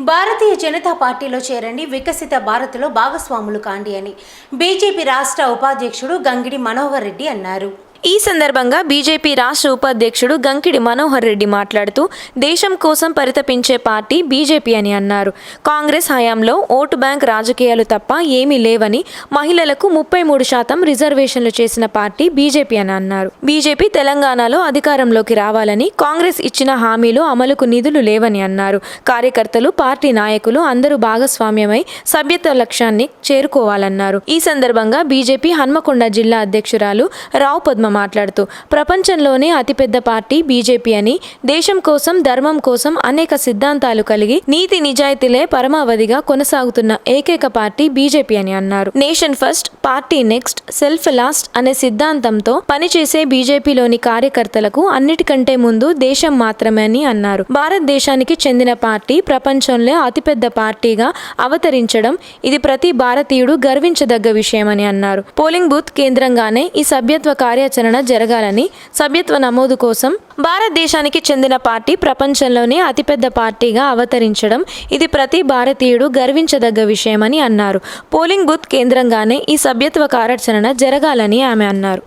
భారతీయ జనతా పార్టీలో చేరండి, వికసిత భారత్లో భాగస్వాములు కాండి అని బీజేపీ రాష్ట్ర ఉపాధ్యక్షుడు గంగిడి మనోహర్ రెడ్డి అన్నారు. ఈ సందర్భంగా బీజేపీ రాష్ట్ర ఉపాధ్యక్షుడు గంకిడి మనోహర్ రెడ్డి మాట్లాడుతూ దేశం కోసం పరితపించే పార్టీ బీజేపీ అని అన్నారు. కాంగ్రెస్ హయాంలో ఓటు బ్యాంక్ రాజకీయాలు తప్ప ఏమీ లేవని, మహిళలకు 33% రిజర్వేషన్లు చేసిన పార్టీ బీజేపీ అని అన్నారు. బీజేపీ తెలంగాణలో అధికారంలోకి రావాలని, కాంగ్రెస్ ఇచ్చిన హామీలు అమలుకు నిధులు లేవని అన్నారు. కార్యకర్తలు, పార్టీ నాయకులు అందరూ భాగస్వామ్యమై సభ్యత్వ లక్ష్యాన్ని చేరుకోవాలన్నారు. ఈ సందర్భంగా బీజేపీ హన్మకొండ జిల్లా అధ్యక్షురాలు రావు పద్మ మాట్లాడుతూ ప్రపంచంలోనే అతిపెద్ద పార్టీ బీజేపీ అని, దేశం కోసం, ధర్మం కోసం అనేక సిద్ధాంతాలు కలిగి నీతి నిజాయితీలే పరమావధిగా కొనసాగుతున్న ఏకైక పార్టీ బీజేపీ అని అన్నారు. Nation first, party next, self last అనే సిద్ధాంతంతో పనిచేసే బీజేపీలోని కార్యకర్తలకు అన్నిటికంటే ముందు దేశం మాత్రమే అని అన్నారు. భారతదేశానికి చెందిన పార్టీ ప్రపంచంలో అతిపెద్ద పార్టీగా అవతరించడం ఇది ప్రతి భారతీయుడు గర్వించదగ్గ విషయమని అన్నారు. పోలింగ్ బూత్ కేంద్రంగానే ఈ సభ్యత్వ కార్యాచరణ జరగాలని, సభ్యత్వ నమోదు కోసం భారతదేశానికి చెందిన పార్టీ ప్రపంచంలోనే అతిపెద్ద పార్టీగా అవతరించడం ఇది ప్రతి భారతీయుడు గర్వించదగ్గ విషయమని అన్నారు. పోలింగ్ బూత్ కేంద్రంగానే ఈ సభ్యత్వ కార్యాచరణ జరగాలని ఆమె అన్నారు.